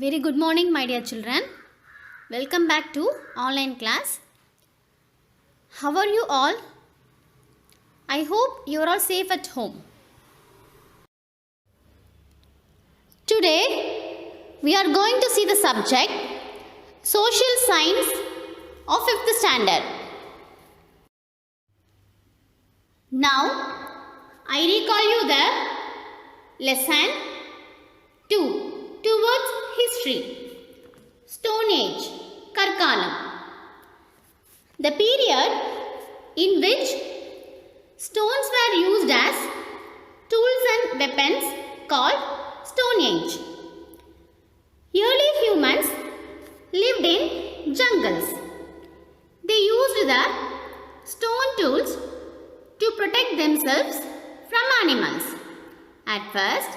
Very good morning, my dear children. Welcome back to online class. How are you all? I hope you are all safe at home. Today, we are going to see the subject Social Science of 5th Standard. Now, I recall you the lesson 2. Towards history. Stone Age, Karkalam. The period in which stones were used as tools and weapons called Stone Age. Early humans lived in jungles. They used the stone tools to protect themselves from animals. At first,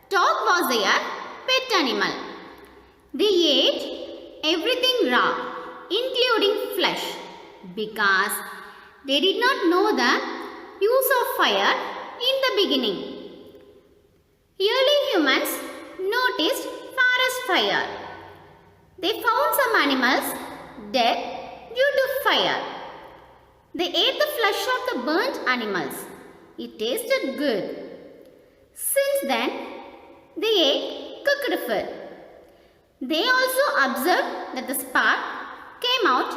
dog was their pet animal. They ate everything raw, including flesh, because they did not know the use of fire in the beginning. Early humans noticed forest fire. They found some animals dead due to fire. They ate the flesh of the burnt animals. It tasted good. Since then, they ate cooked food. They also observed that the spark came out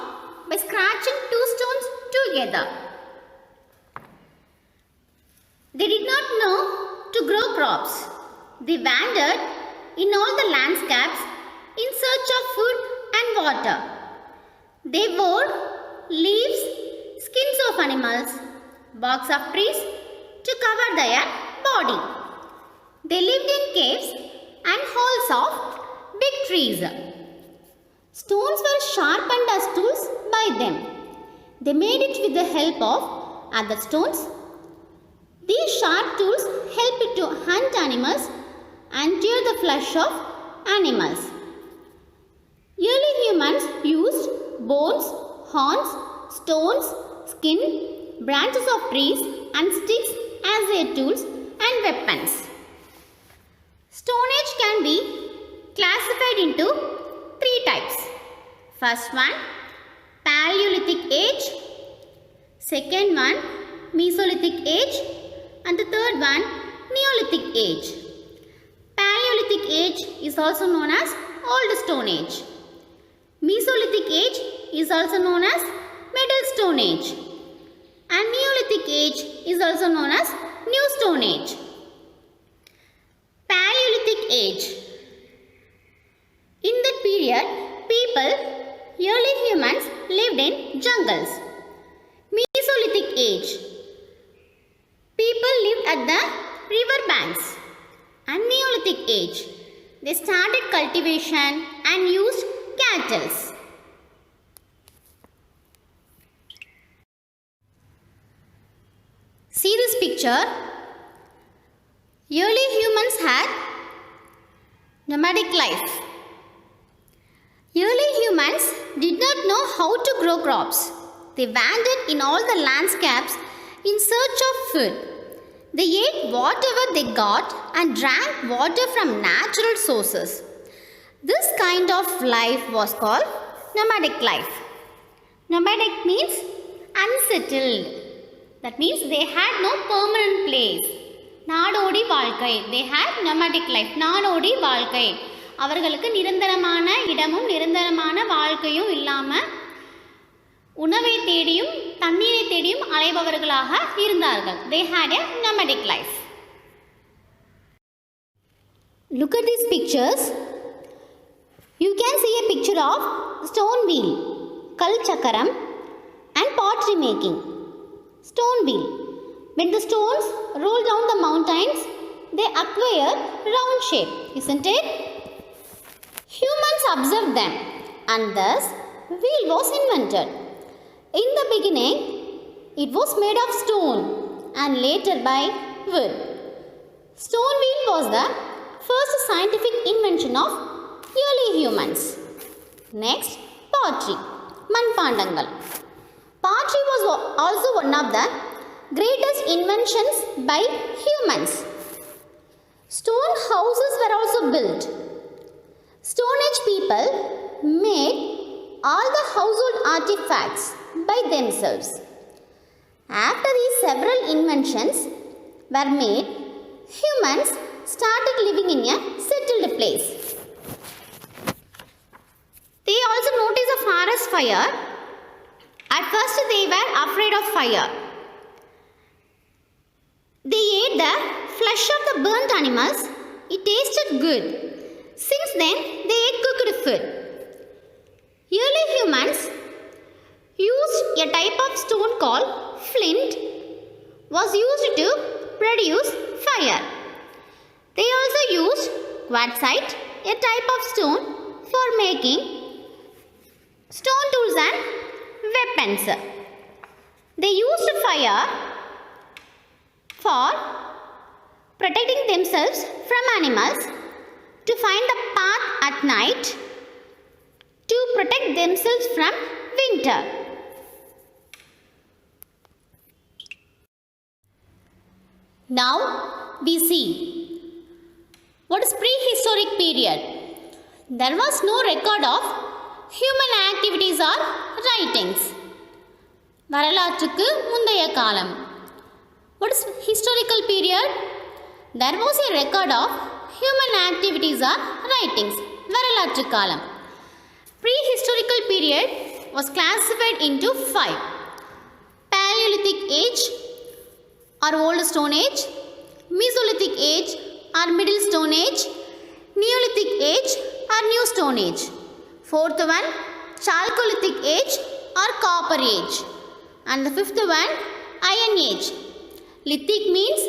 by scratching two stones together. They did not know to grow crops. They wandered in all the landscapes in search of food and water. They wore leaves, skins of animals, barks of trees to cover their body. They lived in caves and holes of big trees. Stones were sharpened as tools by them. They made it with the help of other stones. These sharp tools helped to hunt animals and tear the flesh of animals. Early humans used bones, horns, stones, skin, branches of trees and sticks as their tools and weapons. Stone Age can be classified into 3 types. First one, Paleolithic Age. Second one, Mesolithic Age. And the third one, Neolithic Age. Paleolithic Age is also known as Old Stone Age. Mesolithic Age is also known as Middle Stone Age. And Neolithic Age is also known as New Stone Age. Paleolithic Age. In that period, early humans lived in jungles. Mesolithic Age. People lived at the river banks. And Neolithic Age. They started cultivation and used cattle. See this picture. Early humans had nomadic life. Early humans did not know how to grow crops. They wandered in all the landscapes in search of food. They ate whatever they got and drank water from natural sources. This kind of life was called nomadic life. Nomadic means unsettled. That means they had no permanent place. நாடோடி வாழ்க்கை. They had nomadic life. நாடோடி வாழ்க்கை. அவர்களுக்கு நிரந்தரமான இடமும் நிரந்தரமான வாழ்க்கையும் இல்லாமல் உணவை தேடியும் தண்ணீரை தேடியும் அலைபவர்களாக இருந்தார்கள். They had a nomadic life. Look at these pictures. You can see a picture of stone wheel, kal chakaram and pottery making. Stone wheel. When the stones roll down the mountains, they acquire round shape, isn't it? Humans observed them and thus wheel was invented. In the beginning, it was made of stone and later by wood. Stone wheel was the first scientific invention of early humans. Next, pottery, manpandangal. Pottery was also one of the greatest inventions by humans. Stone houses were also built. Stone Age people made all the household artifacts by themselves. After these several inventions were made, humans started living in a settled place. They also noticed a forest fire. At first they were afraid of fire. They ate the flesh of the burnt animals. It tasted good. Since then, they ate cooked food. Early humans used a type of stone called flint, was used to produce fire. They also used quartzite, a type of stone, for making stone tools and weapons. They used fire for protecting themselves from animals, to find the path at night, to protect themselves from winter. Now we see what is prehistoric period. There was no record of human activities or writings. வரலாற்றுக்கு முந்தைய காலம். What is historical period? There was a record of human activities or writings. வரலாற்று காலம். Prehistorical period was classified into 5. Paleolithic age or old stone age, Mesolithic age or middle stone age, Neolithic age or new stone age. Fourth one, Chalcolithic age or copper age. And the fifth one, iron age. Lithic means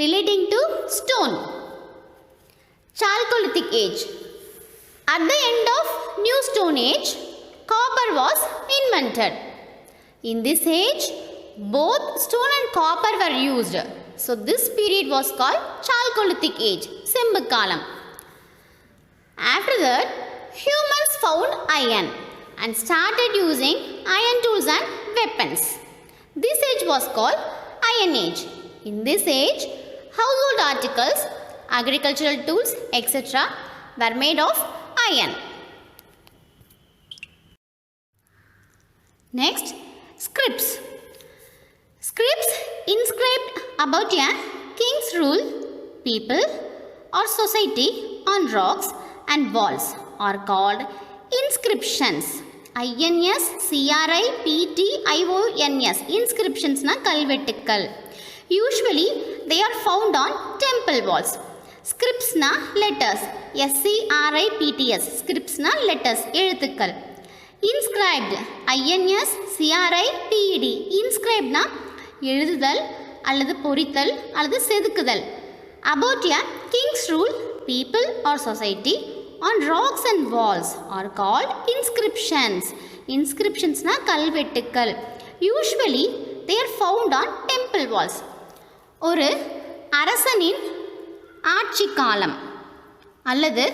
relating to stone. Chalcolithic age. At the end of new stone age, copper was invented. In this age, both stone and copper were used. So this period was called Chalcolithic age, செம்பு காலம். After that, humans found iron and started using iron tools and weapons. This age was called Iron Age. In this age, household articles, agricultural tools, etc. were made of iron. Next, scripts. Scripts inscribed about a king's rule, people or society on rocks and walls are called inscriptions. INSCRIPTIONS. Inscriptions na kalvettukkal. Usually they are found on temple walls. Scripts na letters. SCRIPTS. Scripts na letters. எழுத்துக்கள். Inscribed. INSCRIPED. Inscribed na எழுதுதல் அல்லது பொறித்தல் அல்லது செதுக்குதல். About a king's rule, people or society on rocks and walls are called inscriptions. Inscriptions na kalvettukkal. Usually they are found on temple walls. ஒரு அரசனின் ஆட்சி காலம் அல்லது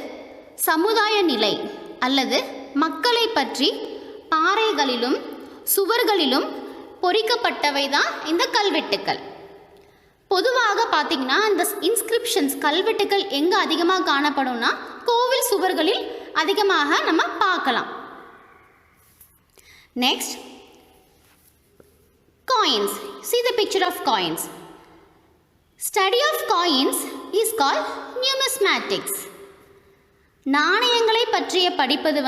சமுதாய நிலை அல்லது மக்களை பற்றி பாறைகளிலும் சுவர்களிலும் பொறிக்கப்பட்டவை தான் இந்த கல்வெட்டுக்கள். பொதுவாக பார்த்தீங்கன்னா இந்த இன்ஸ்கிரிப்ஷன்ஸ் கல்வெட்டுக்கள் எங்கே அதிகமாக காணப்படும்னா கோவில் சுவர்களில் அதிகமாக நம்ம பார்க்கலாம். Next, coins. See the picture of coins. Study of coins is called numismatics. நாணயங்களை பற்றிய படிப்பது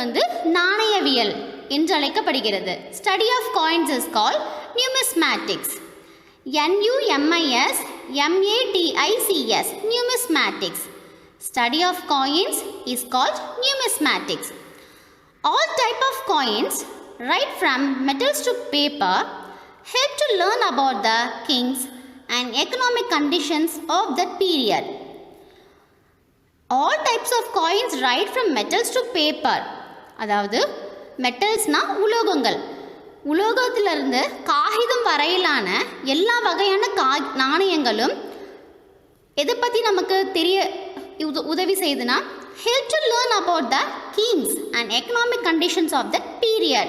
நாணயவியல் என்று அழைக்கப்படுகிறது. Study of coins is called numismatics. NUMISMATICS. Numismatics. Study of coins is called numismatics. All type of coins, right from metals to paper, help to learn about the kings and economic conditions of that period. All types of coins, right from metals to paper. அதாவது மெட்டல்ஸ்னா உலோகங்கள், உலோகத்திலிருந்து காகிதம் வரையிலான எல்லா வகையான நாணயங்களும் எதை பற்றி நமக்கு தெரிய உதவி செய்யுதுன்னா help to learn about the kings and economic conditions of that period.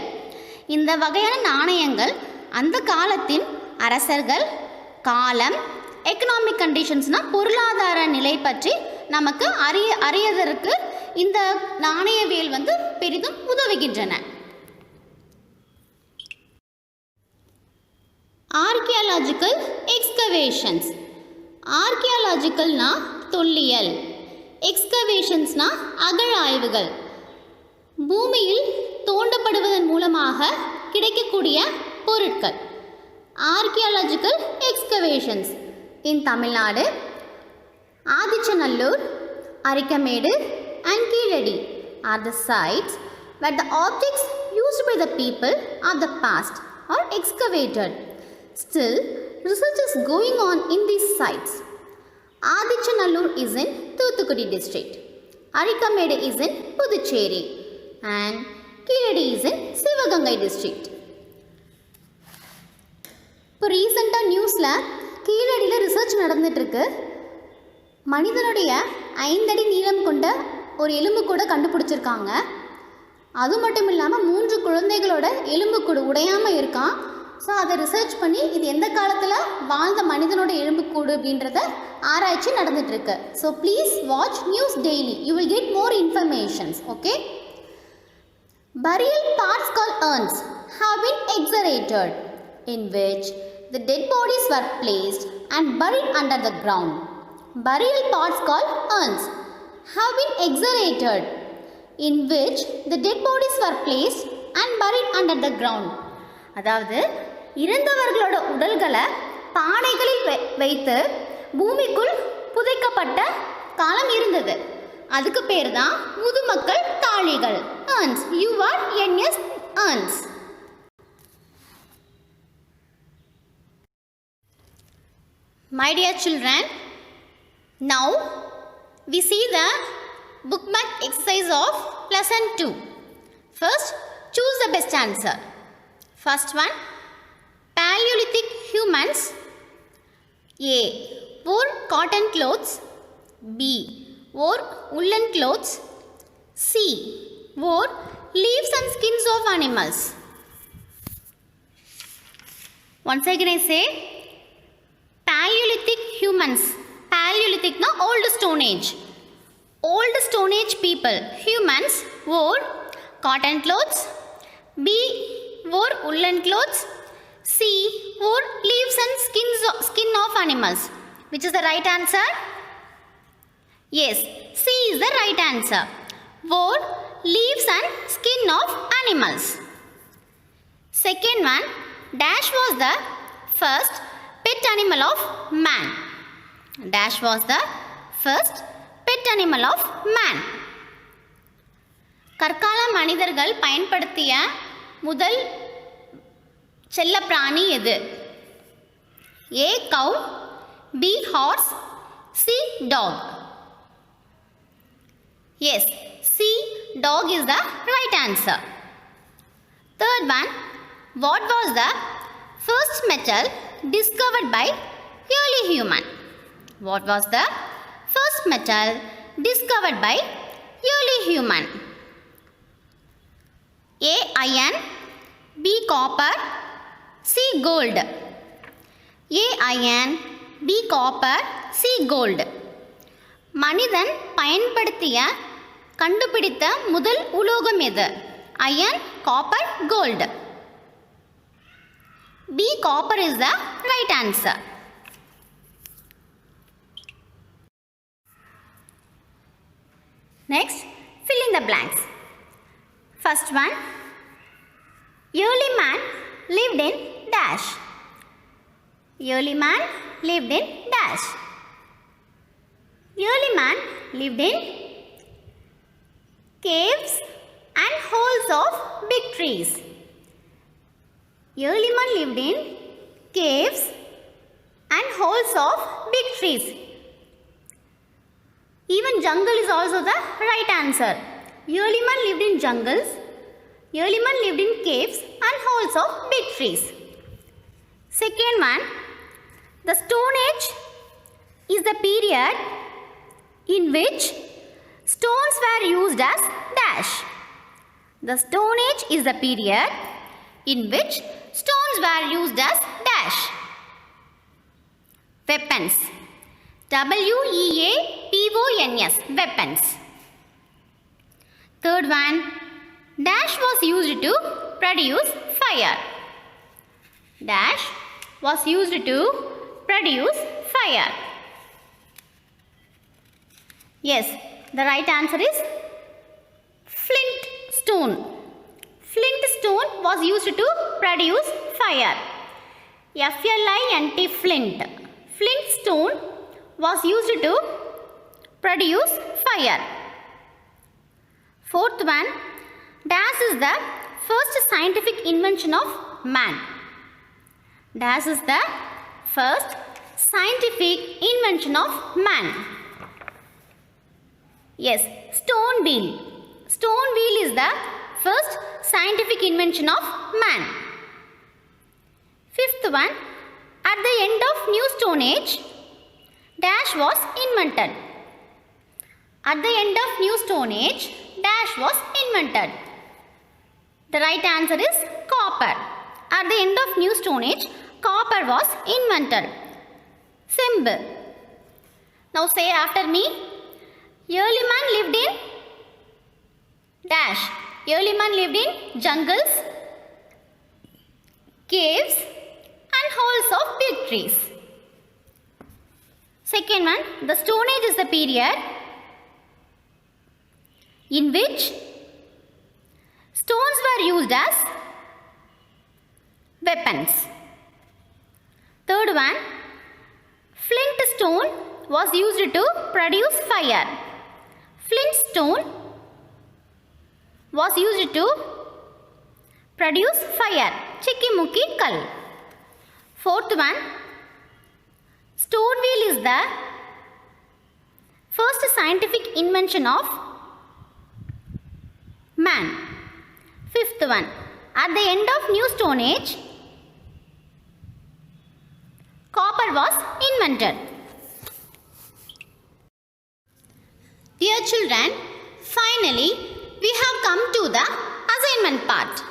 இந்த வகையான நாணயங்கள் அந்த காலத்தின் அரசர்கள், காலம், எக்கனாமிக் கண்டிஷன்ஸ்னால் பொருளாதார நிலை பற்றி நமக்கு அறியதற்கு இந்த நாணயவியல் வந்து பெரிதும் உதவுகின்றன. Archaeological excavations. ஆர்கியாலஜிக்கல்னா தொல்லியல், எக்ஸ்கவேஷன்ஸ்னா அகழாய்வுகள். பூமியில் தோண்டப்படுவதன் மூலமாக கிடைக்கக்கூடிய பொருட்கள். Archaeological excavations in Tamil Nadu, Adichanallur, Arikamedu and Keeladi are the sites where the objects used by the people of the past are excavated. Still, research is going on in these sites. Adichanallur is in Thoothukudi district, Arikamedu is in Puducherry, and Keeladi is in Sivagangai district. இப்போ ரீசெண்டாக நியூஸில் கீழடியில் research நடந்துகிட்ருக்கு. மனிதனுடைய 5 அடி நீளம் கொண்ட ஒரு எலும்பு கூட கண்டுபிடிச்சிருக்காங்க. அது மட்டும் இல்லாமல் 3 குழந்தைகளோட எலும்பு கூட உடையாமல் இருக்கான். ஸோ அதை ரிசர்ச் பண்ணி இது எந்த காலத்தில் வாழ்ந்த மனிதனோட எலும்புக்கூடு அப்படின்றத ஆராய்ச்சி நடந்துகிட்ருக்கு. So please watch news daily, you will get more informations. Okay. Burial parts called urns have been excavated, in which the dead bodies were placed and buried under the ground. Burial parts called urns have been excavated, in which the dead bodies were placed and buried under the ground. அதாவது இறந்தவர்களோட உடல்களை பானைகளில் வைத்து பூமிக்குள் புதைக்கப்பட்ட காலம் இருந்தது. அதுக்கு பேர் தான் முதுமக்கள் தாழிகள், urns. URNS, urns. My dear children, now we see the bookmark exercise of lesson 2. First, choose the best answer. First one, Paleolithic humans A. wore cotton clothes, B. wore woolen clothes, C. wore leaves and skins of animals. Once again I say, Paleolithic humans. Paleolithic na old stone age. Old stone age people, humans, wore cotton clothes, B. wore woolen clothes, C. wore leaves and skin of animals. Which is the right answer? Yes, C is the right answer. Wore leaves and skin of animals. Second one, dash was the first pet animal of man. Dash was the first pet animal of man. கற்கால மனிதர்கள் பயன்படுத்திய முதல் செல்ல பிராணி எது? A. cow, B. horse, C. dog. Yes, C. dog is the right answer. Third one, what was the first metal discovered by early human? What was the first metal discovered by early human? A. iron, B. copper, C. gold. A. iron, B. copper, C. gold. மனிதன் பயன்படுத்திய கண்டுபிடித்த முதல் உலோகம் எது? Iron, copper, gold. B. copper is the right answer. Next, fill in the blanks. First one, early man lived in dash. Early man lived in dash. Early man lived in caves and holes of big trees. Early man lived in caves and holes of big trees. Even jungle is also the right answer. Early man lived in jungles. Early man lived in caves and holes of big trees. Second one, the Stone Age is the period in which stones were used as dash. The Stone Age is the period in which stones were used as dash. Weapons. WEAPONS, weapons. Third one, dash was used to produce fire. Dash was used to produce fire. Yes, the right answer is flint stone. Flint stone was used to produce fire. F-L-I-N-T, flint. Flint stone was used to produce fire. Fourth one, dash is the first scientific invention of man. Dash is the first scientific invention of man. Yes, stone wheel. Stone wheel is the first scientific invention of man. Fifth one, at the end of New Stone Age, dash was invented. At the end of New Stone Age, dash was invented. The right answer is copper. At the end of New Stone Age, copper was invented. Symbol. Now say after me. Early man lived in dash. Early man lived in jungles, caves and holes of big trees. Second one, the Stone Age is the period in which stones were used as weapons. Third one, flint stone was used to produce fire. Flint stone was used to produce fire. Chikimukki kal. Fourth one, stone wheel is the first scientific invention of man. Fifth one, at the end of New Stone Age, copper was invented. Dear children, finally we have come to the assignment part.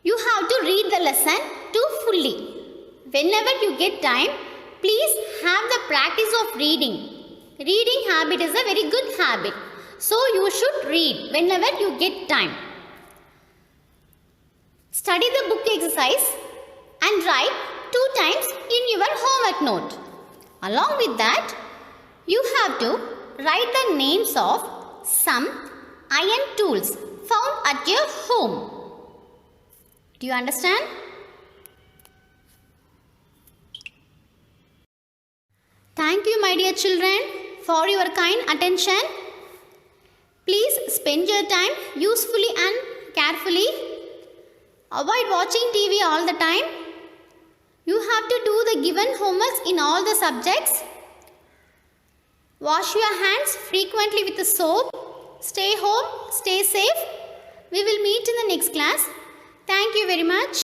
You have to read the lesson fully. Whenever you get time, please have the practice of reading. Reading habit is a very good habit. So you should read whenever you get time. Study the book exercise and write 2 times in your homework note. Along with that, you have to write the names of some iron tools found at your home. Do you understand? Thank you, my dear children, for your kind attention. Please spend your time usefully and carefully. Avoid watching TV all the time. You have to do the given homeworks in all the subjects. Wash your hands frequently with the soap. Stay home, stay safe. We will meet in the next class. Thank you very much.